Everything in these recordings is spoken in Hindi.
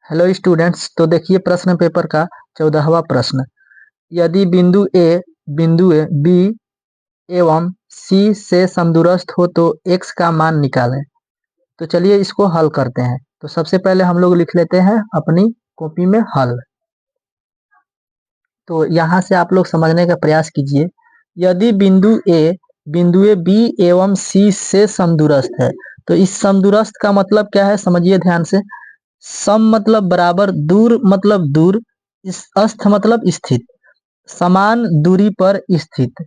हेलो स्टूडेंट्स, तो देखिए प्रश्न पेपर का 14वां प्रश्न। यदि बिंदु ए बी एवं सी से समदूरस्थ हो तो x का मान निकालें। तो चलिए इसको हल करते हैं। तो सबसे पहले हम लोग लिख लेते हैं अपनी कॉपी में हल। तो यहाँ से आप लोग समझने का प्रयास कीजिए। यदि बिंदु ए बी एवं सी से समदूरस्थ है, तो इस समदूरस्थ का मतलब क्या है समझिए ध्यान से। सम मतलब बराबर, दूर मतलब दूर, अस्थ मतलब स्थित, समान दूरी पर स्थित।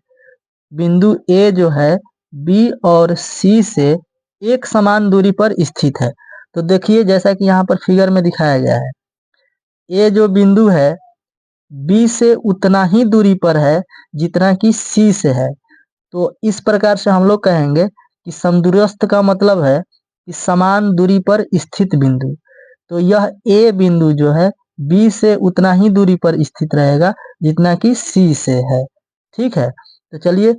बिंदु ए जो है बी और सी से एक समान दूरी पर स्थित है। तो देखिए जैसा कि यहाँ पर फिगर में दिखाया गया है, ए जो बिंदु है बी से उतना ही दूरी पर है जितना कि सी से है। तो इस प्रकार से हम लोग कहेंगे कि समदूरस्थ का मतलब है कि समान दूरी पर स्थित बिंदु। तो यह ए बिंदु जो है बी से उतना ही दूरी पर स्थित रहेगा जितना कि सी से है। ठीक है, तो चलिए,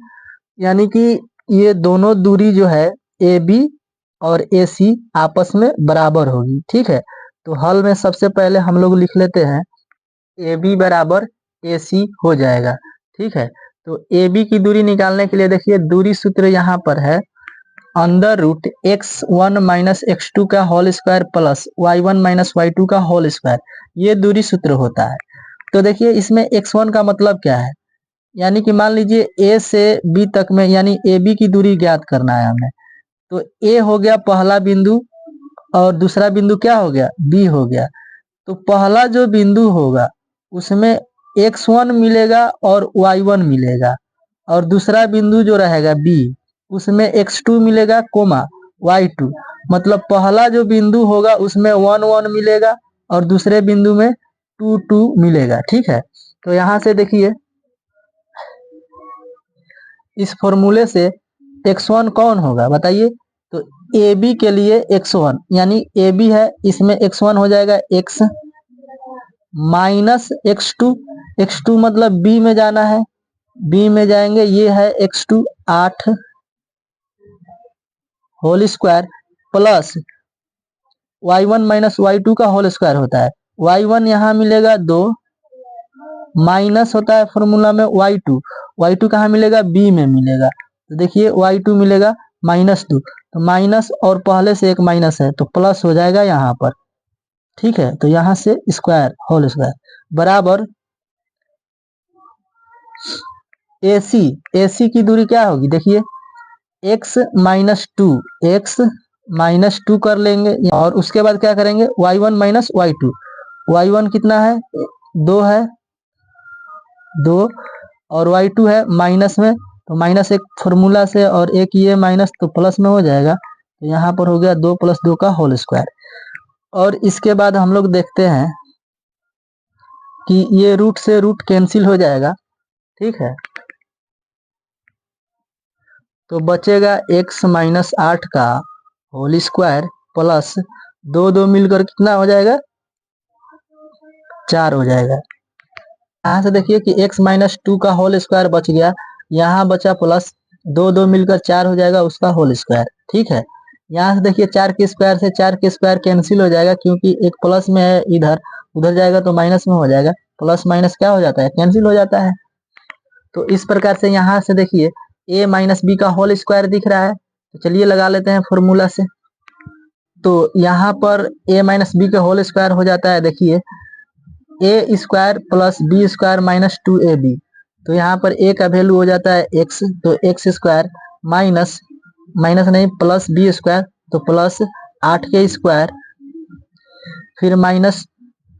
यानी कि ये दोनों दूरी जो है ए बी और ए सी आपस में बराबर होगी। ठीक है, तो हल में सबसे पहले हम लोग लिख लेते हैं ए बी बराबर ए सी हो जाएगा। ठीक है, तो ए बी की दूरी निकालने के लिए देखिए दूरी सूत्र यहाँ पर है under root x1 minus x2 का whole square plus y1 minus y2 का होल स्क्वायर। ये दूरी सूत्र होता है। तो देखिए इसमें x1 का मतलब क्या है, यानी कि मान लीजिए a से b तक में, यानी ए बी की दूरी ज्ञात करना है हमें। तो a हो गया पहला बिंदु और दूसरा बिंदु क्या हो गया, b हो गया। तो पहला जो बिंदु होगा उसमें x1 मिलेगा और y1 मिलेगा, और दूसरा बिंदु जो रहेगा b उसमें x2 मिलेगा कोमा y2। मतलब पहला जो बिंदु होगा उसमें 1 1 मिलेगा और दूसरे बिंदु में 2 2 मिलेगा। ठीक है, तो यहाँ से देखिए इस फॉर्मूले से x1 कौन होगा बताइए। तो ए बी के लिए x1 यानी ए बी है, इसमें x1 हो जाएगा x माइनस x2 मतलब b में जाना है, b में जाएंगे, ये है x2 8 whole square plus y1 minus y2 का होल स्क्वायर होता है। y1 यहाँ मिलेगा 2 माइनस होता है फॉर्मूला में y2 कहाँ मिलेगा, b में मिलेगा। तो देखिए y2 मिलेगा -2, तो माइनस और पहले से एक माइनस है तो प्लस हो जाएगा यहाँ पर। ठीक है, तो यहाँ से स्क्वायर होल स्क्वायर बराबर AC की दूरी क्या होगी देखिए x माइनस टू कर लेंगे और उसके बाद क्या करेंगे y1 माइनस y1 कितना है 2 है 2 और y2 है माइनस में, तो माइनस एक फॉर्मूला से और एक ये माइनस तो प्लस में हो जाएगा। तो यहाँ पर हो गया 2 + 2 का होल स्क्वायर। और इसके बाद हम लोग देखते हैं कि ये रूट से रूट कैंसिल हो जाएगा। ठीक है, तो बचेगा x माइनस 8 का होल स्क्वायर प्लस 2 2 मिलकर कितना हो जाएगा 4 हो जाएगा। यहाँ से देखिए कि x माइनस 2 का होल स्क्वायर बच गया, यहाँ बचा प्लस 2 2 मिलकर 4 हो जाएगा उसका होल स्क्वायर। ठीक है, यहाँ से देखिए 4 के स्क्वायर से 4 के स्क्वायर कैंसिल हो जाएगा, क्योंकि एक प्लस में है इधर, उधर जाएगा तो माइनस में हो जाएगा, प्लस माइनस क्या हो जाता है कैंसिल हो जाता है। तो इस प्रकार से यहाँ से देखिए a माइनस बी का होल स्क्वायर दिख रहा है। तो चलिए लगा लेते हैं फॉर्मूला से। तो यहाँ पर a माइनस बी का होल स्क्वायर हो जाता है, देखिए a square plus B square minus 2ab। तो यहाँ पर a का वैल्यू हो जाता है x, तो x स्क्वायर माइनस नहीं प्लस बी स्क्वायर, तो प्लस 8 के स्क्वायर, फिर माइनस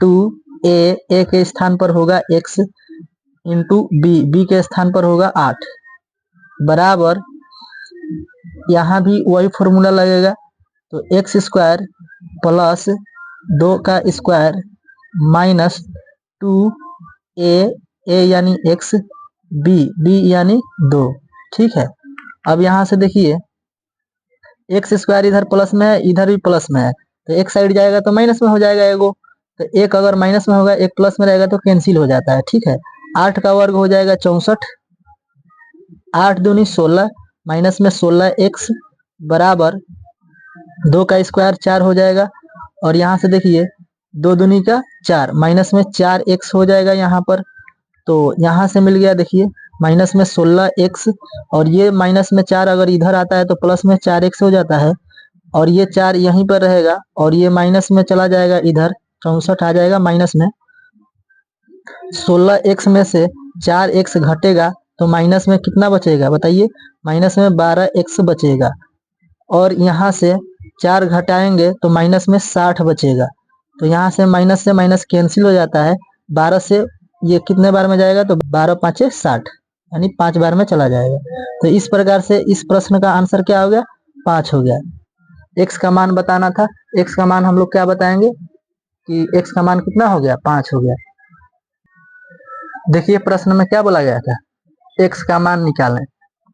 2a के स्थान पर होगा x इंटू बी के स्थान पर होगा 8 बराबर, यहाँ भी वही फॉर्मूला लगेगा। तो एक्स स्क्वायर प्लस 2 का स्क्वायर माइनस 2a यानी x, b यानी 2। ठीक है, अब यहाँ से देखिए एक्स स्क्वायर इधर प्लस में है इधर भी प्लस में है, तो एक साइड जाएगा तो माइनस में हो जाएगा एगो, तो एक अगर माइनस में होगा एक प्लस में रहेगा तो कैंसिल हो जाता है। ठीक है, 8 का वर्ग हो जाएगा 64, 8 दूनी 16 माइनस में 16x बराबर 2 का स्क्वायर 4 हो जाएगा। और यहाँ से देखिए 2 दूनी का 4, माइनस में 4x हो जाएगा यहाँ पर। तो यहाँ से मिल गया, देखिए माइनस में 16x, और ये माइनस में 4 अगर इधर आता है तो प्लस में 4x हो जाता है, और ये 4 यहीं पर रहेगा और ये माइनस में चला जाएगा, इधर 64 आ जाएगा माइनस में। 16x में से 4x घटेगा तो माइनस में कितना बचेगा बताइए, माइनस में 12x बचेगा, और यहाँ से 4 घटाएंगे तो माइनस में 60 बचेगा। तो यहाँ से माइनस कैंसिल हो जाता है, 12 से ये कितने बार में जाएगा, तो 12 पाँचे 60, यानी 5 बार में चला जाएगा। तो इस प्रकार से इस प्रश्न का आंसर क्या हो गया, 5 हो गया। x का मान बताना था, x का मान हम लोग क्या बताएंगे कि x का मान कितना हो गया, 5 हो गया। देखिए प्रश्न में क्या बोला गया था, x का मान निकालें,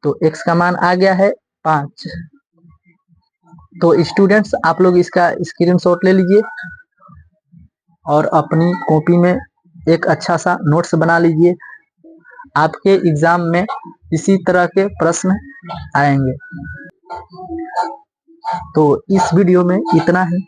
तो x का मान आ गया है 5। तो स्टूडेंट्स आप लोग इसका स्क्रीनशॉट ले लीजिए और अपनी कॉपी में एक अच्छा सा नोट्स बना लीजिए, आपके एग्जाम में इसी तरह के प्रश्न आएंगे। तो इस वीडियो में इतना ही।